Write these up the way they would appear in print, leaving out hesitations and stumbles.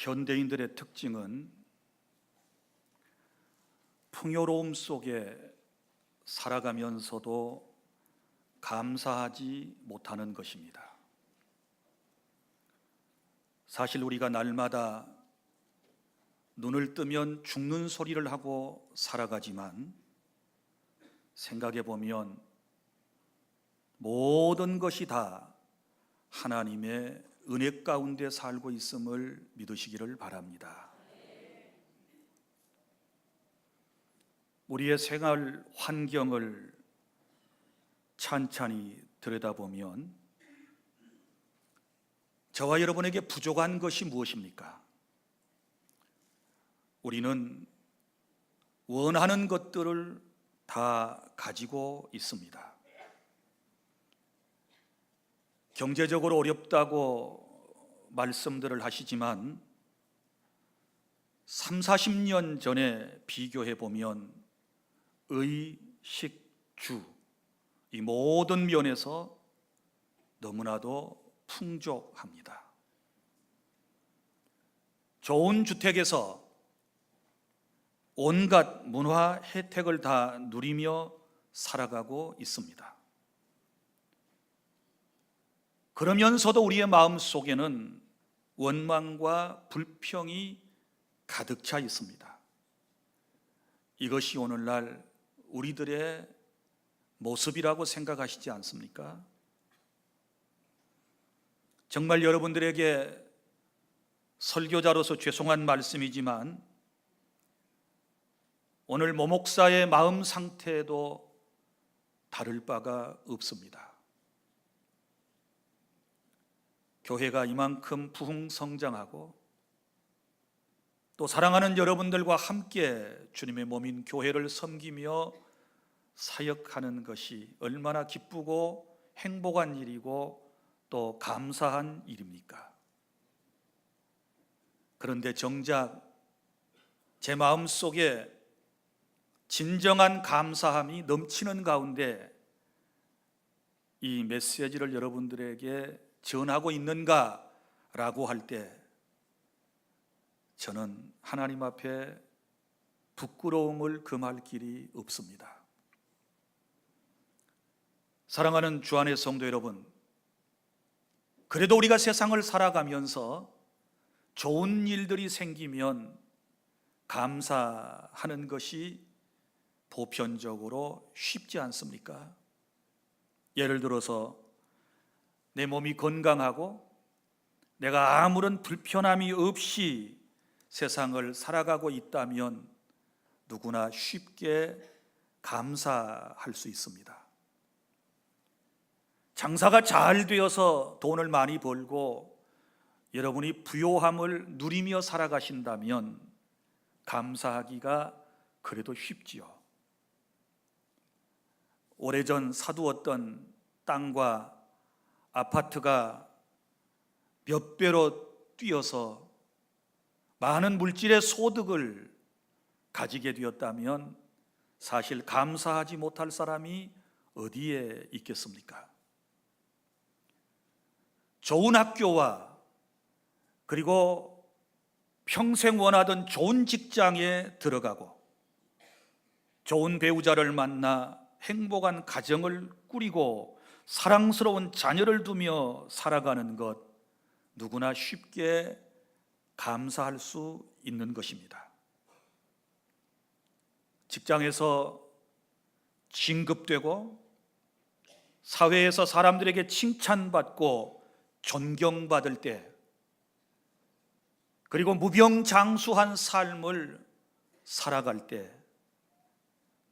현대인들의 특징은 풍요로움 속에 살아가면서도 감사하지 못하는 것입니다. 사실 우리가 날마다 눈을 뜨면 죽는 소리를 하고 살아가지만 생각해 보면 모든 것이 다 하나님의 은혜 가운데 살고 있음을 믿으시기를 바랍니다. 우리의 생활 환경을 찬찬히 들여다보면 저와 여러분에게 부족한 것이 무엇입니까? 우리는 원하는 것들을 다 가지고 있습니다. 경제적으로 어렵다고 말씀들을 하시지만 30-40년 전에 비교해 보면 의, 식, 주 이 모든 면에서 너무나도 풍족합니다. 좋은 주택에서 온갖 문화 혜택을 다 누리며 살아가고 있습니다. 그러면서도 우리의 마음 속에는 원망과 불평이 가득 차 있습니다. 이것이 오늘날 우리들의 모습이라고 생각하시지 않습니까? 정말 여러분들에게 설교자로서 죄송한 말씀이지만 오늘 모 목사의 마음 상태도 다를 바가 없습니다. 교회가 이만큼 부흥성장하고 또 사랑하는 여러분들과 함께 주님의 몸인 교회를 섬기며 사역하는 것이 얼마나 기쁘고 행복한 일이고 또 감사한 일입니까? 그런데 정작 제 마음 속에 진정한 감사함이 넘치는 가운데 이 메시지를 여러분들에게 전하고 있는가라고 할 때 저는 하나님 앞에 부끄러움을 금할 길이 없습니다. 사랑하는 주안의 성도 여러분, 그래도 우리가 세상을 살아가면서 좋은 일들이 생기면 감사하는 것이 보편적으로 쉽지 않습니까? 예를 들어서 내 몸이 건강하고 내가 아무런 불편함이 없이 세상을 살아가고 있다면 누구나 쉽게 감사할 수 있습니다. 장사가 잘 되어서 돈을 많이 벌고 여러분이 부요함을 누리며 살아가신다면 감사하기가 그래도 쉽지요. 오래전 사두었던 땅과 아파트가 몇 배로 뛰어서 많은 물질의 소득을 가지게 되었다면 사실 감사하지 못할 사람이 어디에 있겠습니까? 좋은 학교와 그리고 평생 원하던 좋은 직장에 들어가고 좋은 배우자를 만나 행복한 가정을 꾸리고 사랑스러운 자녀를 두며 살아가는 것 누구나 쉽게 감사할 수 있는 것입니다. 직장에서 진급되고 사회에서 사람들에게 칭찬받고 존경받을 때 그리고 무병장수한 삶을 살아갈 때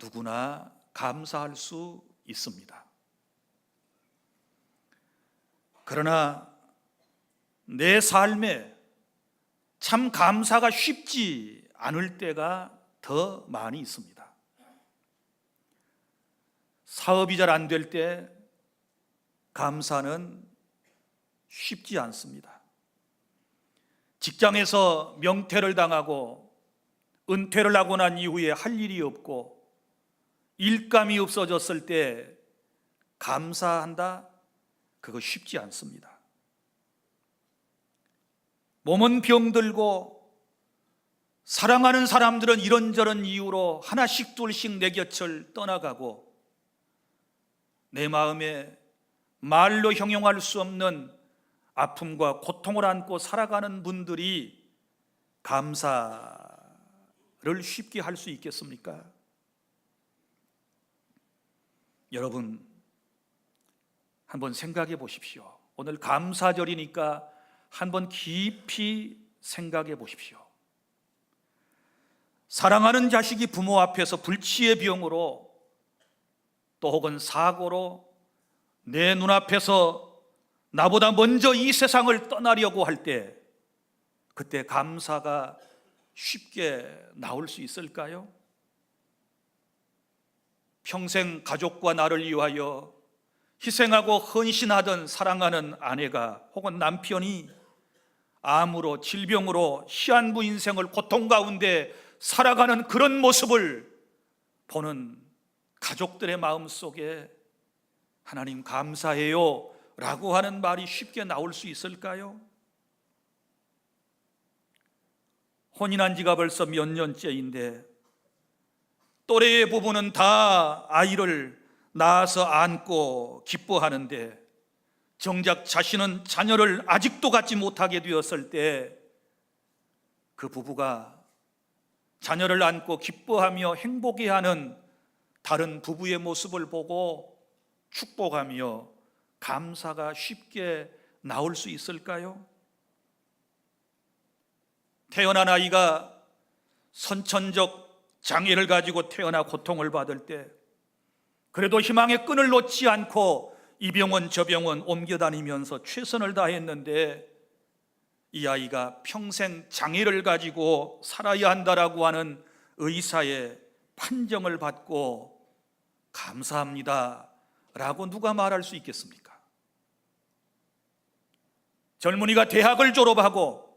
누구나 감사할 수 있습니다. 그러나 내 삶에 참 감사가 쉽지 않을 때가 더 많이 있습니다. 사업이 잘 안 될 때 감사는 쉽지 않습니다. 직장에서 명퇴를 당하고 은퇴를 하고 난 이후에 할 일이 없고 일감이 없어졌을 때 감사한다? 그거 쉽지 않습니다. 몸은 병들고 사랑하는 사람들은 이런저런 이유로 하나씩 둘씩 내 곁을 떠나가고 내 마음에 말로 형용할 수 없는 아픔과 고통을 안고 살아가는 분들이 감사를 쉽게 할 수 있겠습니까? 여러분, 한번 생각해 보십시오. 오늘 감사절이니까 한번 깊이 생각해 보십시오. 사랑하는 자식이 부모 앞에서 불치의 병으로 또 혹은 사고로 내 눈앞에서 나보다 먼저 이 세상을 떠나려고 할 때 그때 감사가 쉽게 나올 수 있을까요? 평생 가족과 나를 위하여 희생하고 헌신하던 사랑하는 아내가 혹은 남편이 암으로 질병으로 시한부 인생을 고통 가운데 살아가는 그런 모습을 보는 가족들의 마음 속에 하나님 감사해요 라고 하는 말이 쉽게 나올 수 있을까요? 혼인한 지가 벌써 몇 년째인데 또래의 부부는 다 아이를 낳아서 안고 기뻐하는데 정작 자신은 자녀를 아직도 갖지 못하게 되었을 때 그 부부가 자녀를 안고 기뻐하며 행복해하는 다른 부부의 모습을 보고 축복하며 감사가 쉽게 나올 수 있을까요? 태어난 아이가 선천적 장애를 가지고 태어나 고통을 받을 때 그래도 희망의 끈을 놓지 않고 이 병원 저 병원 옮겨다니면서 최선을 다했는데 이 아이가 평생 장애를 가지고 살아야 한다라고 하는 의사의 판정을 받고 감사합니다 라고 누가 말할 수 있겠습니까? 젊은이가 대학을 졸업하고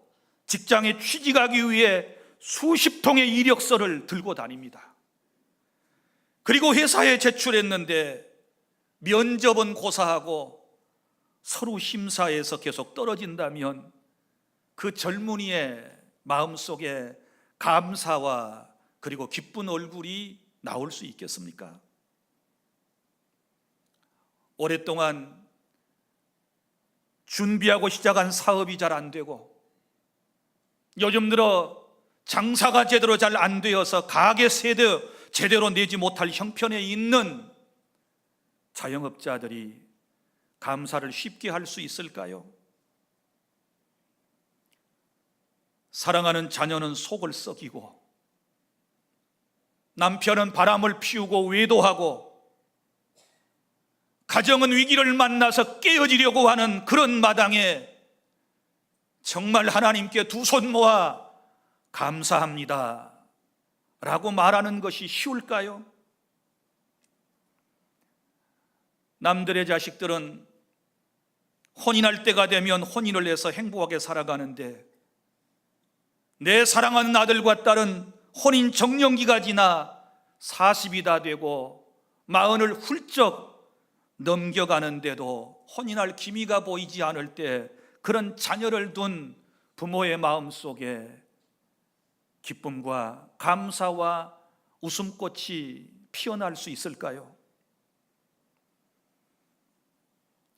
직장에 취직하기 위해 수십 통의 이력서를 들고 다닙니다. 그리고 회사에 제출했는데 면접은 고사하고 서류 심사에서 계속 떨어진다면 그 젊은이의 마음속에 감사와 그리고 기쁜 얼굴이 나올 수 있겠습니까? 오랫동안 준비하고 시작한 사업이 잘 안 되고 요즘 들어 장사가 제대로 잘 안 되어서 가게 세대 제대로 내지 못할 형편에 있는 자영업자들이 감사를 쉽게 할 수 있을까요? 사랑하는 자녀는 속을 썩이고 남편은 바람을 피우고 외도하고 가정은 위기를 만나서 깨어지려고 하는 그런 마당에 정말 하나님께 두 손 모아 감사합니다 라고 말하는 것이 쉬울까요? 남들의 자식들은 혼인할 때가 되면 혼인을 해서 행복하게 살아가는데 내 사랑하는 아들과 딸은 혼인 정년기가 지나 40이 다 되고 40을 훌쩍 넘겨가는데도 혼인할 기미가 보이지 않을 때 그런 자녀를 둔 부모의 마음 속에 기쁨과 감사와 웃음꽃이 피어날 수 있을까요?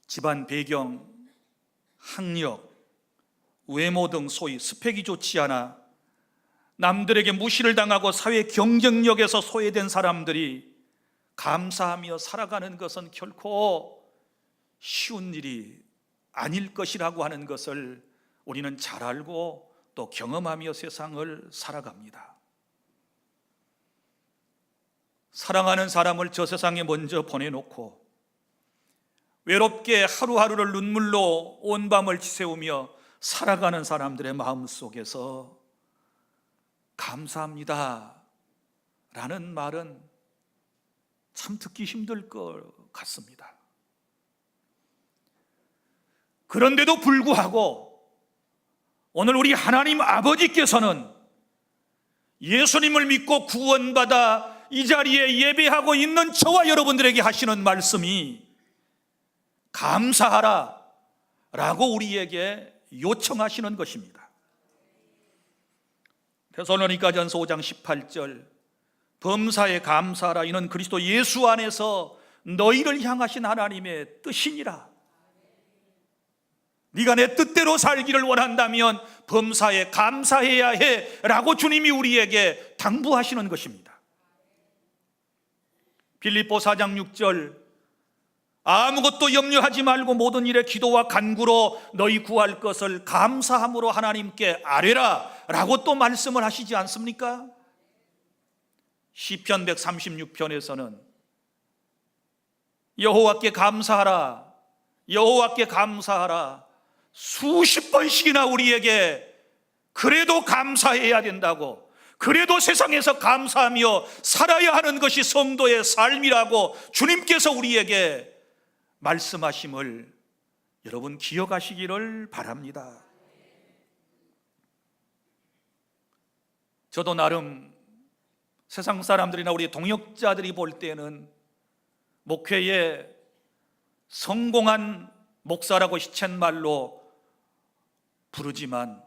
집안 배경, 학력, 외모 등 소위 스펙이 좋지 않아 남들에게 무시를 당하고 사회 경쟁력에서 소외된 사람들이 감사하며 살아가는 것은 결코 쉬운 일이 아닐 것이라고 하는 것을 우리는 잘 알고 또 경험하며 세상을 살아갑니다. 사랑하는 사람을 저 세상에 먼저 보내놓고 외롭게 하루하루를 눈물로 온 밤을 지새우며 살아가는 사람들의 마음 속에서 감사합니다 라는 말은 참 듣기 힘들 것 같습니다. 그런데도 불구하고 오늘 우리 하나님 아버지께서는 예수님을 믿고 구원받아 이 자리에 예배하고 있는 저와 여러분들에게 하시는 말씀이 감사하라 라고 우리에게 요청하시는 것입니다. 데살로니가전서 5장 18절, 범사에 감사하라. 이는 그리스도 예수 안에서 너희를 향하신 하나님의 뜻이니라. 네가 내 뜻대로 살기를 원한다면 범사에 감사해야 해 라고 주님이 우리에게 당부하시는 것입니다. 빌립보 4장 6절, 아무것도 염려하지 말고 모든 일에 기도와 간구로 너희 구할 것을 감사함으로 하나님께 아뢰라 라고 또 말씀을 하시지 않습니까? 시편 136편에서는 여호와께 감사하라, 여호와께 감사하라 수십 번씩이나 우리에게 그래도 감사해야 된다고, 그래도 세상에서 감사하며 살아야 하는 것이 성도의 삶이라고 주님께서 우리에게 말씀하심을 여러분 기억하시기를 바랍니다. 저도 나름 세상 사람들이나 우리 동역자들이 볼 때는 목회에 성공한 목사라고 시쳇말로 부르지만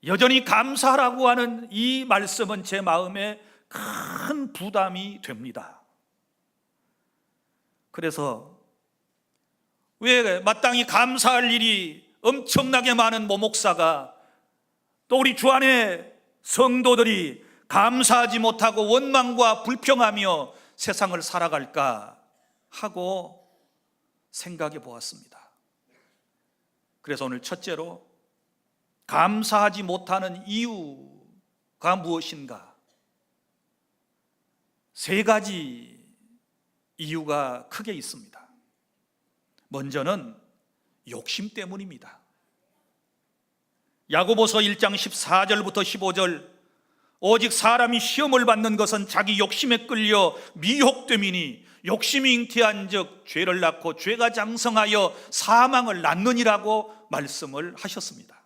여전히 감사하라고 하는 이 말씀은 제 마음에 큰 부담이 됩니다. 그래서 왜 마땅히 감사할 일이 엄청나게 많은 모목사가, 또 우리 주 안에 성도들이 감사하지 못하고 원망과 불평하며 세상을 살아갈까 하고 생각해 보았습니다. 그래서 오늘 첫째로 감사하지 못하는 이유가 무엇인가? 세 가지 이유가 크게 있습니다. 먼저는 욕심 때문입니다. 야고보서 1장 14절부터 15절, 오직 사람이 시험을 받는 것은 자기 욕심에 끌려 미혹됨이니 욕심이 잉태한 즉 죄를 낳고 죄가 장성하여 사망을 낳느니라고 말씀을 하셨습니다.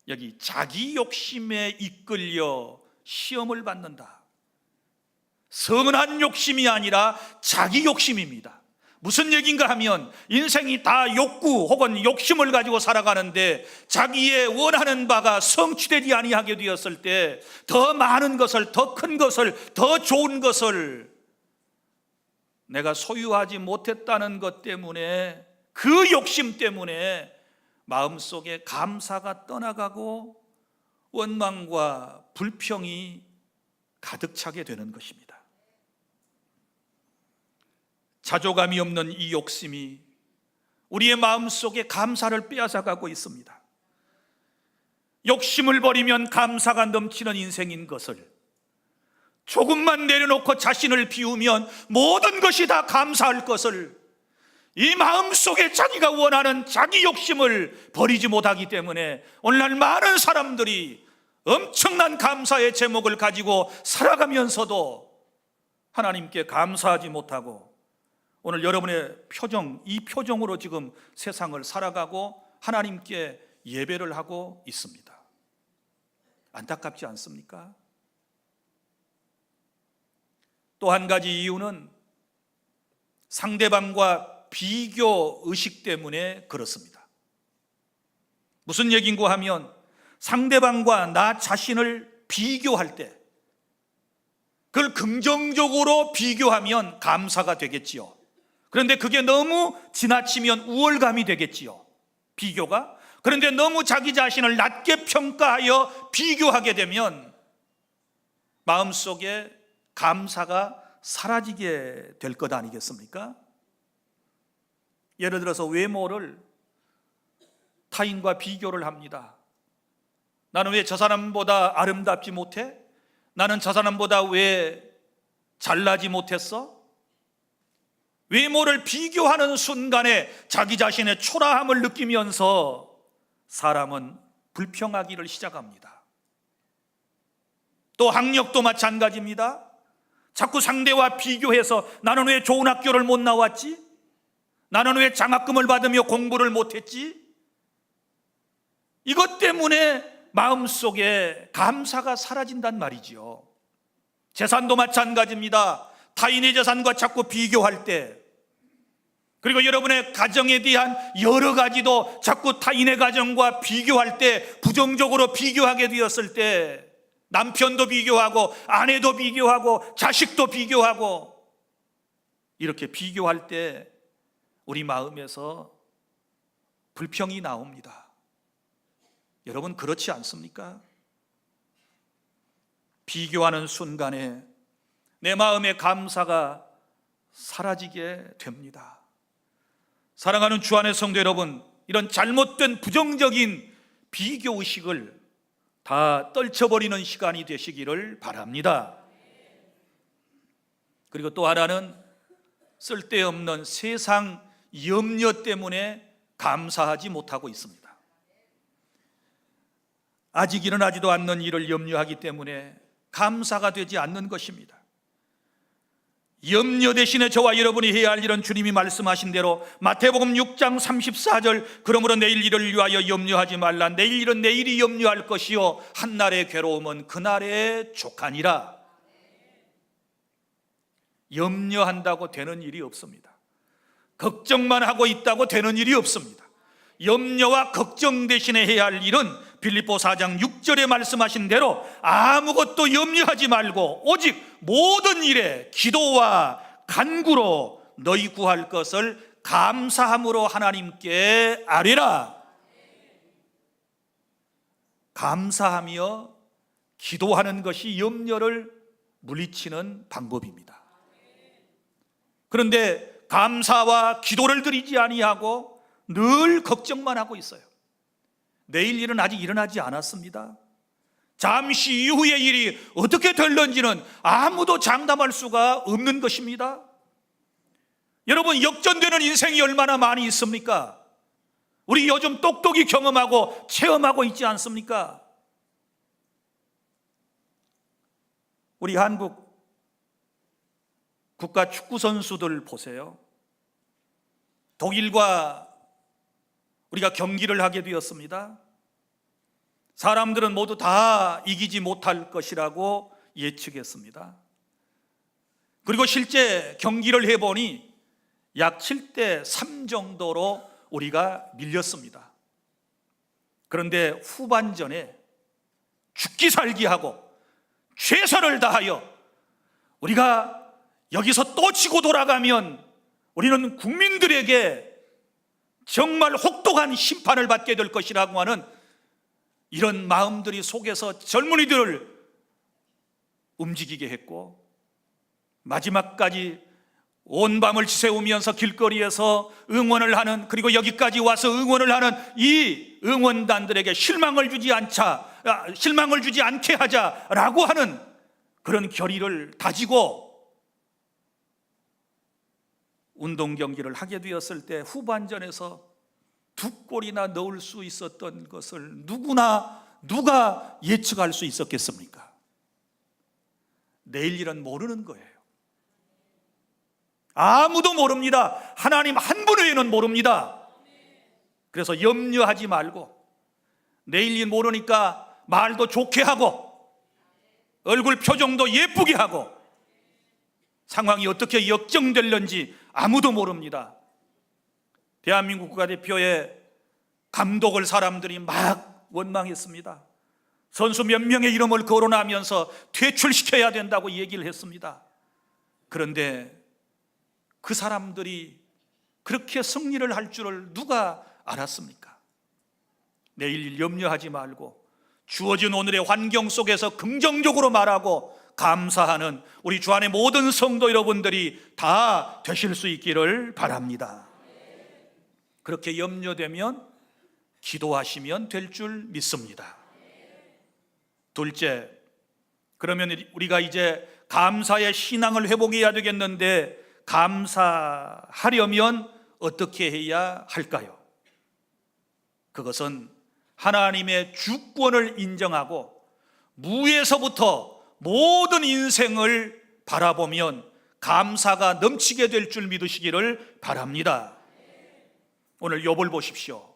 여기 자기 욕심에 이끌려 시험을 받는다. 선한 욕심이 아니라 자기 욕심입니다. 무슨 얘기인가 하면 인생이 다 욕구 혹은 욕심을 가지고 살아가는데 자기의 원하는 바가 성취되지 아니하게 되었을 때 더 많은 것을, 더 큰 것을, 더 좋은 것을 내가 소유하지 못했다는 것 때문에, 그 욕심 때문에 마음속에 감사가 떠나가고 원망과 불평이 가득 차게 되는 것입니다. 자조감이 없는 이 욕심이 우리의 마음속에 감사를 빼앗아가고 있습니다. 욕심을 버리면 감사가 넘치는 인생인 것을, 조금만 내려놓고 자신을 비우면 모든 것이 다 감사할 것을, 이 마음속에 자기가 원하는 자기 욕심을 버리지 못하기 때문에 오늘날 많은 사람들이 엄청난 감사의 제목을 가지고 살아가면서도 하나님께 감사하지 못하고 오늘 여러분의 표정, 이 표정으로 지금 세상을 살아가고 하나님께 예배를 하고 있습니다. 안타깝지 않습니까? 또 한 가지 이유는 상대방과 비교 의식 때문에 그렇습니다. 무슨 얘기인가 하면 상대방과 나 자신을 비교할 때 그걸 긍정적으로 비교하면 감사가 되겠지요. 그런데 그게 너무 지나치면 우월감이 되겠지요, 비교가. 그런데 너무 자기 자신을 낮게 평가하여 비교하게 되면 마음속에 감사가 사라지게 될 것 아니겠습니까? 예를 들어서 외모를 타인과 비교를 합니다. 나는 왜 저 사람보다 아름답지 못해? 나는 저 사람보다 왜 잘나지 못했어? 외모를 비교하는 순간에 자기 자신의 초라함을 느끼면서 사람은 불평하기를 시작합니다. 또 학력도 마찬가지입니다. 자꾸 상대와 비교해서 나는 왜 좋은 학교를 못 나왔지? 나는 왜 장학금을 받으며 공부를 못했지? 이것 때문에 마음속에 감사가 사라진단 말이지요. 재산도 마찬가지입니다. 타인의 재산과 자꾸 비교할 때 그리고 여러분의 가정에 대한 여러 가지도 자꾸 타인의 가정과 비교할 때, 부정적으로 비교하게 되었을 때, 남편도 비교하고 아내도 비교하고 자식도 비교하고, 이렇게 비교할 때 우리 마음에서 불평이 나옵니다. 여러분, 그렇지 않습니까? 비교하는 순간에 내 마음의 감사가 사라지게 됩니다. 사랑하는 주 안의 성도 여러분, 이런 잘못된 부정적인 비교의식을 다 떨쳐버리는 시간이 되시기를 바랍니다. 그리고 또 하나는 쓸데없는 세상 염려 때문에 감사하지 못하고 있습니다. 아직 일어나지도 않는 일을 염려하기 때문에 감사가 되지 않는 것입니다. 염려 대신에 저와 여러분이 해야 할 일은 주님이 말씀하신 대로 마태복음 6장 34절, 그러므로 내일 일을 위하여 염려하지 말라. 내일 일은 내일이 염려할 것이요 한날의 괴로움은 그날의 족하니라. 염려한다고 되는 일이 없습니다. 걱정만 하고 있다고 되는 일이 없습니다. 염려와 걱정 대신에 해야 할 일은 빌립보 4장 6절에 말씀하신 대로 아무것도 염려하지 말고 오직 모든 일에 기도와 간구로 너희 구할 것을 감사함으로 하나님께 아뢰라. 감사하며 기도하는 것이 염려를 물리치는 방법입니다. 그런데 감사와 기도를 드리지 아니하고 늘 걱정만 하고 있어요. 내일 일은 아직 일어나지 않았습니다. 잠시 이후의 일이 어떻게 될런지는 아무도 장담할 수가 없는 것입니다. 여러분, 역전되는 인생이 얼마나 많이 있습니까? 우리 요즘 똑똑히 경험하고 체험하고 있지 않습니까? 우리 한국 국가 축구 선수들 보세요. 독일과 우리가 경기를 하게 되었습니다. 사람들은 모두 다 이기지 못할 것이라고 예측했습니다. 그리고 실제 경기를 해보니 약 7대 3 정도로 우리가 밀렸습니다. 그런데 후반전에 죽기 살기 하고 최선을 다하여 우리가 여기서 또 치고 돌아가면 우리는 국민들에게 정말 혹독한 심판을 받게 될 것이라고 하는 이런 마음들이 속에서 젊은이들을 움직이게 했고, 마지막까지 온 밤을 지새우면서 길거리에서 응원을 하는, 그리고 여기까지 와서 응원을 하는 이 응원단들에게 실망을 주지 않게 하자라고 하는 그런 결의를 다지고 운동 경기를 하게 되었을 때 후반전에서 2골이나 넣을 수 있었던 것을 누가 예측할 수 있었겠습니까? 내일 일은 모르는 거예요. 아무도 모릅니다. 하나님 한 분 외에는 모릅니다. 그래서 염려하지 말고, 내일 일 모르니까 말도 좋게 하고 얼굴 표정도 예쁘게 하고, 상황이 어떻게 역정될는지 아무도 모릅니다. 대한민국 국가대표의 감독을 사람들이 막 원망했습니다. 선수 몇 명의 이름을 거론하면서 퇴출시켜야 된다고 얘기를 했습니다. 그런데 그 사람들이 그렇게 승리를 할 줄을 누가 알았습니까? 내일 일 염려하지 말고 주어진 오늘의 환경 속에서 긍정적으로 말하고 감사하는 우리 주 안의 모든 성도 여러분들이 다 되실 수 있기를 바랍니다. 그렇게 염려되면 기도하시면 될 줄 믿습니다. 둘째, 그러면 우리가 이제 감사의 신앙을 회복해야 되겠는데, 감사하려면 어떻게 해야 할까요? 그것은 하나님의 주권을 인정하고 무에서부터 모든 인생을 바라보면 감사가 넘치게 될 줄 믿으시기를 바랍니다. 오늘 욥을 보십시오.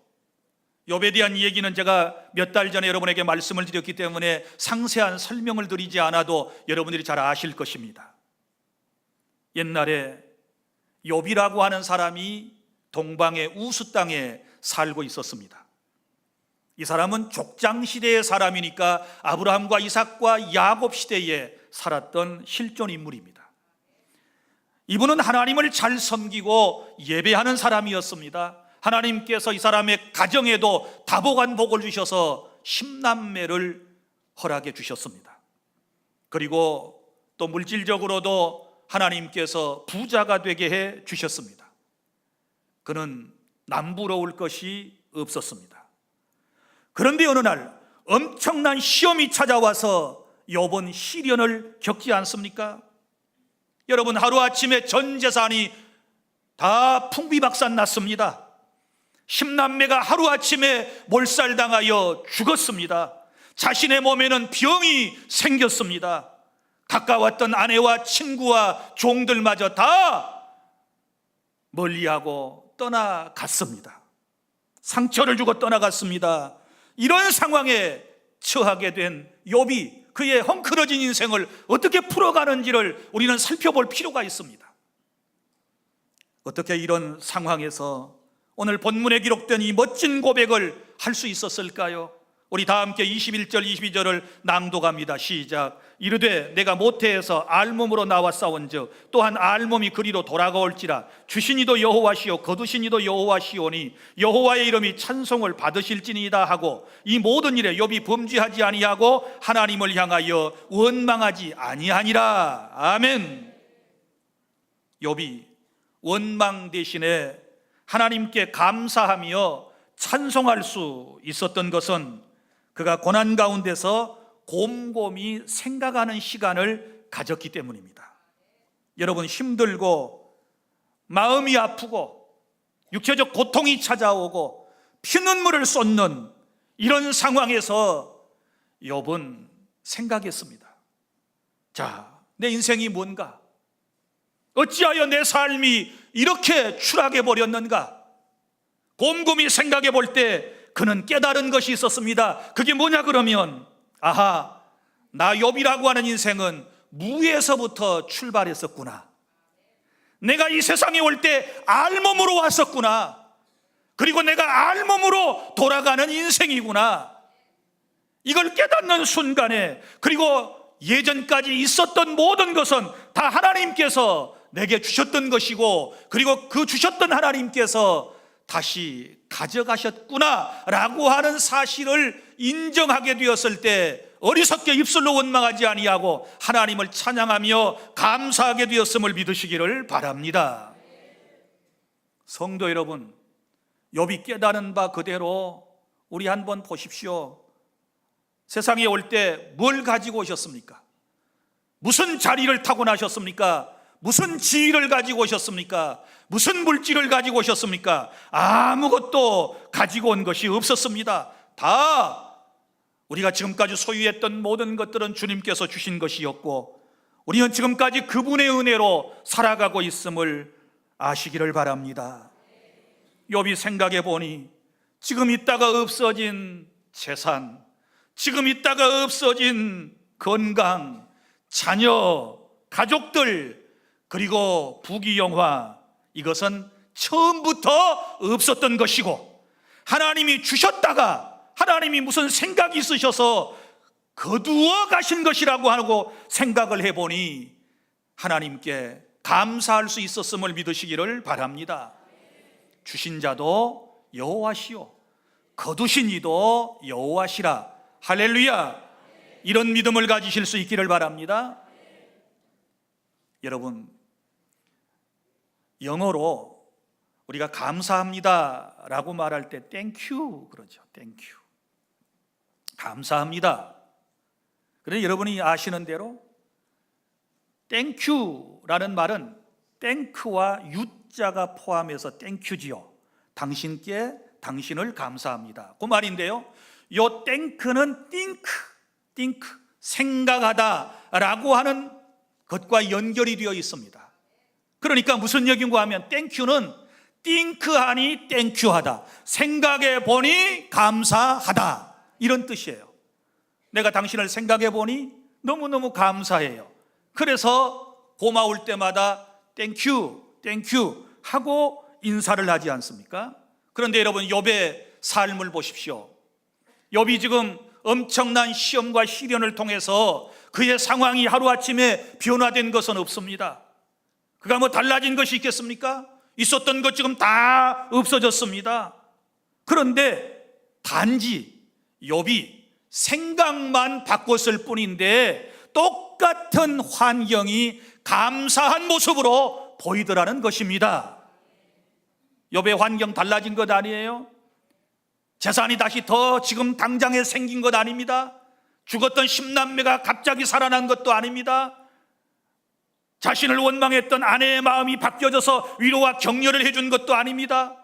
욥에 대한 얘기는 제가 몇 달 전에 여러분에게 말씀을 드렸기 때문에 상세한 설명을 드리지 않아도 여러분들이 잘 아실 것입니다. 옛날에 욥이라고 하는 사람이 동방의 우스 땅에 살고 있었습니다. 이 사람은 족장시대의 사람이니까 아브라함과 이삭과 야곱 시대에 살았던 실존 인물입니다. 이분은 하나님을 잘 섬기고 예배하는 사람이었습니다. 하나님께서 이 사람의 가정에도 다복한 복을 주셔서 10남매를 허락해 주셨습니다. 그리고 또 물질적으로도 하나님께서 부자가 되게 해 주셨습니다. 그는 남부러울 것이 없었습니다. 그런데 어느 날 엄청난 시험이 찾아와서 욥은 시련을 겪지 않습니까? 여러분, 하루아침에 전 재산이 다 풍비박산 났습니다. 10남매가 하루아침에 몰살당하여 죽었습니다. 자신의 몸에는 병이 생겼습니다. 가까웠던 아내와 친구와 종들마저 다 멀리하고 떠나갔습니다. 상처를 주고 떠나갔습니다. 이런 상황에 처하게 된 욥이 그의 헝클어진 인생을 어떻게 풀어가는지를 우리는 살펴볼 필요가 있습니다. 어떻게 이런 상황에서 오늘 본문에 기록된 이 멋진 고백을 할 수 있었을까요? 우리 다 함께 21절 22절을 낭독합니다. 시작. 이르되 내가 모태에서 알몸으로 나와 싸운즉 또한 알몸이 그리로 돌아가올지라. 주신 이도 여호와시요 거두신 이도 여호와시오니 여호와의 이름이 찬송을 받으실지니이다 하고 이 모든 일에 욥이 범죄하지 아니하고 하나님을 향하여 원망하지 아니하니라. 아멘. 욥이 원망 대신에 하나님께 감사하며 찬송할 수 있었던 것은 그가 고난 가운데서 곰곰이 생각하는 시간을 가졌기 때문입니다. 여러분, 힘들고 마음이 아프고 육체적 고통이 찾아오고 피눈물을 쏟는 이런 상황에서 욥은 생각했습니다. 자, 내 인생이 뭔가? 어찌하여 내 삶이 이렇게 추락해 버렸는가? 곰곰이 생각해 볼 때 그는 깨달은 것이 있었습니다. 그게 뭐냐 그러면, 아하, 나 욥이라고 하는 인생은 무에서부터 출발했었구나. 내가 이 세상에 올 때 알몸으로 왔었구나. 그리고 내가 알몸으로 돌아가는 인생이구나. 이걸 깨닫는 순간에, 그리고 예전까지 있었던 모든 것은 다 하나님께서 내게 주셨던 것이고, 그리고 그 주셨던 하나님께서 다시 가져가셨구나 라고 하는 사실을 인정하게 되었을 때 어리석게 입술로 원망하지 아니하고 하나님을 찬양하며 감사하게 되었음을 믿으시기를 바랍니다. 성도 여러분, 욥이 깨달은 바 그대로 우리 한번 보십시오. 세상에 올 때 뭘 가지고 오셨습니까? 무슨 자리를 타고나셨습니까? 무슨 지위를 가지고 오셨습니까? 무슨 물질을 가지고 오셨습니까? 아무것도 가지고 온 것이 없었습니다. 다 우리가 지금까지 소유했던 모든 것들은 주님께서 주신 것이었고, 우리는 지금까지 그분의 은혜로 살아가고 있음을 아시기를 바랍니다. 욥이 생각해 보니 지금 있다가 없어진 재산, 지금 있다가 없어진 건강, 자녀, 가족들, 그리고 부귀영화, 이것은 처음부터 없었던 것이고, 하나님이 주셨다가 하나님이 무슨 생각이 있으셔서 거두어 가신 것이라고 하고 생각을 해보니 하나님께 감사할 수 있었음을 믿으시기를 바랍니다. 주신 자도 여호와시요 거두신 이도 여호와시라. 할렐루야. 이런 믿음을 가지실 수 있기를 바랍니다. 여러분, 영어로 우리가 감사합니다 라고 말할 때 땡큐 그러죠. 땡큐, 감사합니다. 그런데 여러분이 아시는 대로 땡큐라는 말은 땡크와 유자가 포함해서 땡큐지요. 당신께 당신을 감사합니다, 그 말인데요, 요 땡크는 think, 생각하다 라고 하는 것과 연결이 되어 있습니다. 그러니까 무슨 얘기인가 하면 땡큐는 think하니 땡큐하다, 생각해 보니 감사하다, 이런 뜻이에요. 내가 당신을 생각해 보니 너무너무 감사해요. 그래서 고마울 때마다 땡큐 하고 인사를 하지 않습니까? 그런데 여러분, 욥의 삶을 보십시오. 욥이 지금 엄청난 시험과 시련을 통해서 그의 상황이 하루아침에 변화된 것은 없습니다. 그가 뭐 달라진 것이 있겠습니까? 있었던 것 지금 다 없어졌습니다. 그런데 단지 욥이 생각만 바꿨을 뿐인데 똑같은 환경이 감사한 모습으로 보이더라는 것입니다. 욥의 환경 달라진 것 아니에요? 재산이 다시 더 지금 당장에 생긴 것 아닙니다. 죽었던 10남매가 갑자기 살아난 것도 아닙니다. 자신을 원망했던 아내의 마음이 바뀌어져서 위로와 격려를 해준 것도 아닙니다.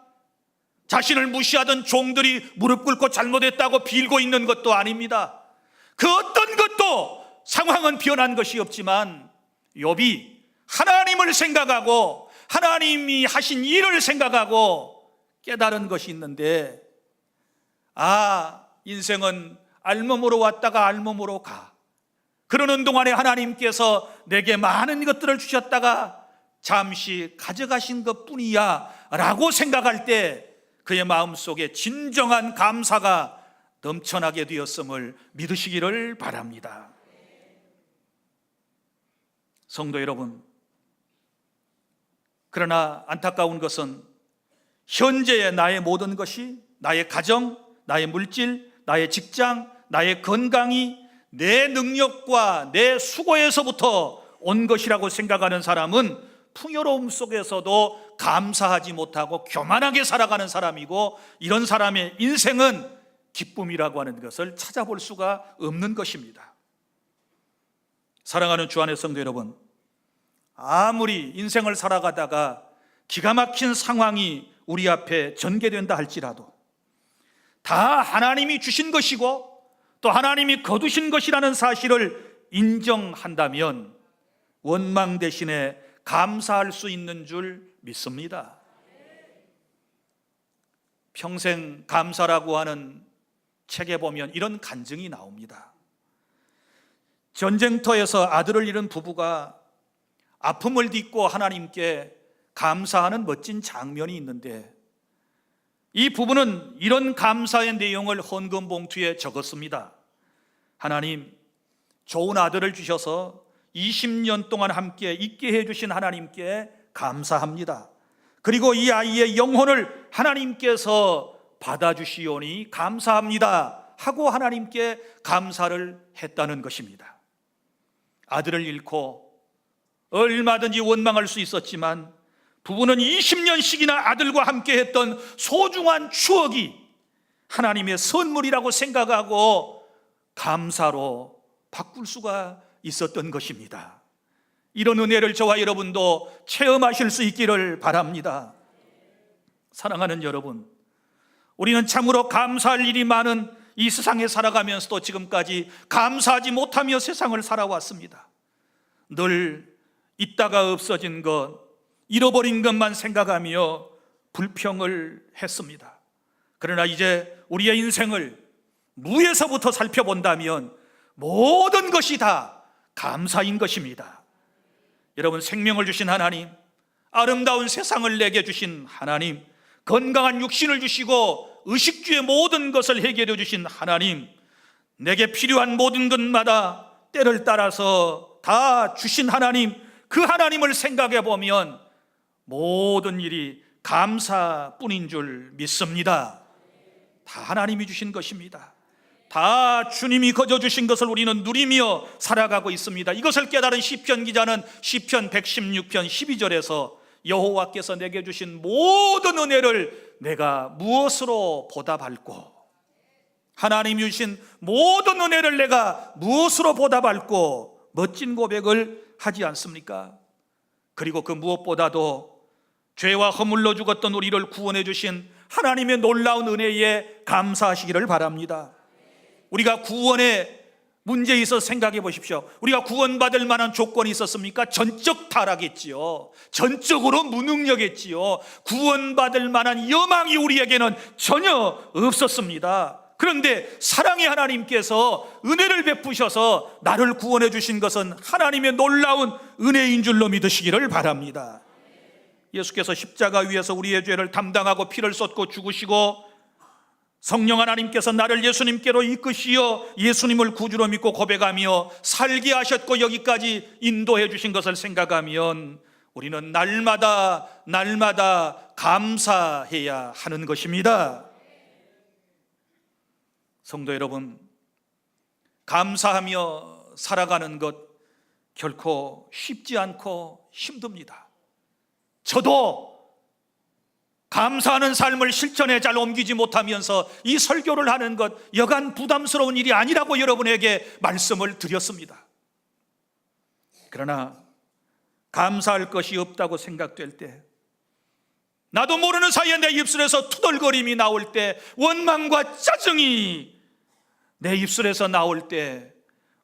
자신을 무시하던 종들이 무릎 꿇고 잘못했다고 빌고 있는 것도 아닙니다. 그 어떤 것도 상황은 변한 것이 없지만 욥이 하나님을 생각하고 하나님이 하신 일을 생각하고 깨달은 것이 있는데, 인생은 알몸으로 왔다가 알몸으로 가. 그러는 동안에 하나님께서 내게 많은 것들을 주셨다가 잠시 가져가신 것뿐이야 라고 생각할 때 그의 마음속에 진정한 감사가 넘쳐나게 되었음을 믿으시기를 바랍니다. 성도 여러분, 그러나 안타까운 것은 현재의 나의 모든 것이, 나의 가정, 나의 물질, 나의 직장, 나의 건강이 내 능력과 내 수고에서부터 온 것이라고 생각하는 사람은 풍요로움 속에서도 감사하지 못하고 교만하게 살아가는 사람이고, 이런 사람의 인생은 기쁨이라고 하는 것을 찾아볼 수가 없는 것입니다. 사랑하는 주 안의 성도 여러분, 아무리 인생을 살아가다가 기가 막힌 상황이 우리 앞에 전개된다 할지라도 다 하나님이 주신 것이고 또 하나님이 거두신 것이라는 사실을 인정한다면 원망 대신에 감사할 수 있는 줄 믿습니다. 평생 감사라고 하는 책에 보면 이런 간증이 나옵니다. 전쟁터에서 아들을 잃은 부부가 아픔을 딛고 하나님께 감사하는 멋진 장면이 있는데, 이 부부는 이런 감사의 내용을 헌금 봉투에 적었습니다. 하나님, 좋은 아들을 주셔서 20년 동안 함께 있게 해주신 하나님께 감사합니다. 그리고 이 아이의 영혼을 하나님께서 받아주시오니 감사합니다 하고 하나님께 감사를 했다는 것입니다. 아들을 잃고 얼마든지 원망할 수 있었지만 부부는 20년씩이나 아들과 함께 했던 소중한 추억이 하나님의 선물이라고 생각하고 감사로 바꿀 수가 있었던 것입니다. 이런 은혜를 저와 여러분도 체험하실 수 있기를 바랍니다. 사랑하는 여러분, 우리는 참으로 감사할 일이 많은 이 세상에 살아가면서도 지금까지 감사하지 못하며 세상을 살아왔습니다. 늘 있다가 없어진 것, 잃어버린 것만 생각하며 불평을 했습니다. 그러나 이제 우리의 인생을 무에서부터 살펴본다면 모든 것이 다 감사인 것입니다. 여러분, 생명을 주신 하나님, 아름다운 세상을 내게 주신 하나님, 건강한 육신을 주시고 의식주의 모든 것을 해결해 주신 하나님, 내게 필요한 모든 것마다 때를 따라서 다 주신 하나님, 그 하나님을 생각해 보면 모든 일이 감사뿐인 줄 믿습니다. 다 하나님이 주신 것입니다. 다 주님이 거저주신 것을 우리는 누리며 살아가고 있습니다. 이것을 깨달은 시편 기자는 시편 116편 12절에서 여호와께서 내게 주신 모든 은혜를 내가 무엇으로 보답할꼬, 하나님이 주신 모든 은혜를 내가 무엇으로 보답할꼬, 멋진 고백을 하지 않습니까? 그리고 그 무엇보다도 죄와 허물로 죽었던 우리를 구원해 주신 하나님의 놀라운 은혜에 감사하시기를 바랍니다. 우리가 구원의 문제에 있어서 생각해 보십시오. 우리가 구원받을 만한 조건이 있었습니까? 전적 타락했지요. 전적으로 무능력했지요. 구원받을 만한 여망이 우리에게는 전혀 없었습니다. 그런데 사랑의 하나님께서 은혜를 베푸셔서 나를 구원해 주신 것은 하나님의 놀라운 은혜인 줄로 믿으시기를 바랍니다. 예수께서 십자가 위에서 우리의 죄를 담당하고 피를 쏟고 죽으시고 성령 하나님께서 나를 예수님께로 이끄시어 예수님을 구주로 믿고 고백하며 살게 하셨고 여기까지 인도해 주신 것을 생각하면 우리는 날마다 감사해야 하는 것입니다. 성도 여러분, 감사하며 살아가는 것 결코 쉽지 않고 힘듭니다. 저도 감사하는 삶을 실천에 잘 옮기지 못하면서 이 설교를 하는 것 여간 부담스러운 일이 아니라고 여러분에게 말씀을 드렸습니다. 그러나 감사할 것이 없다고 생각될 때, 나도 모르는 사이에 내 입술에서 투덜거림이 나올 때, 원망과 짜증이 내 입술에서 나올 때,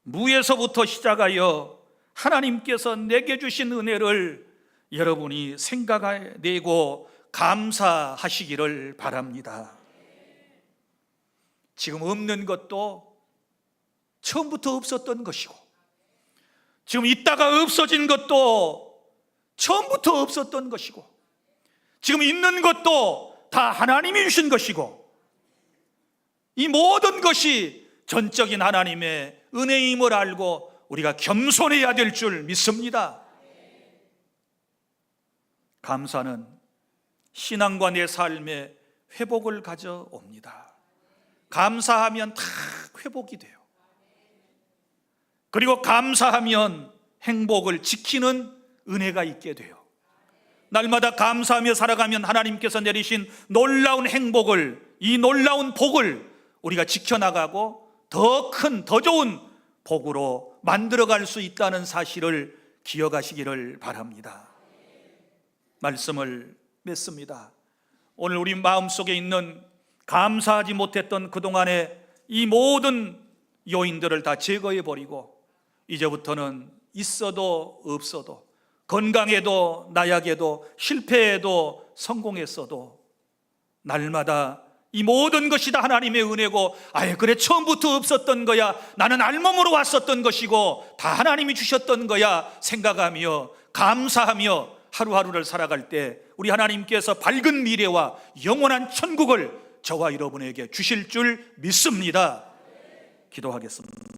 무에서부터 시작하여 하나님께서 내게 주신 은혜를 여러분이 생각해내고 감사하시기를 바랍니다. 지금 없는 것도 처음부터 없었던 것이고, 지금 있다가 없어진 것도 처음부터 없었던 것이고, 지금 있는 것도 다 하나님이 주신 것이고, 이 모든 것이 전적인 하나님의 은혜임을 알고 우리가 겸손해야 될 줄 믿습니다. 감사는 신앙과 내 삶에 회복을 가져옵니다. 감사하면 다 회복이 돼요. 그리고 감사하면 행복을 지키는 은혜가 있게 돼요. 날마다 감사하며 살아가면 하나님께서 내리신 놀라운 행복을, 이 놀라운 복을 우리가 지켜나가고 더 큰, 더 좋은 복으로 만들어갈 수 있다는 사실을 기억하시기를 바랍니다. 말씀을 맺습니다. 오늘 우리 마음속에 있는 감사하지 못했던 그동안의 이 모든 요인들을 다 제거해 버리고, 이제부터는 있어도 없어도, 건강해도 나약해도, 실패해도 성공했어도 날마다 이 모든 것이 다 하나님의 은혜고, 아예 그래 처음부터 없었던 거야, 나는 알몸으로 왔었던 것이고 다 하나님이 주셨던 거야 생각하며 감사하며 하루하루를 살아갈 때 우리 하나님께서 밝은 미래와 영원한 천국을 저와 여러분에게 주실 줄 믿습니다. 기도하겠습니다.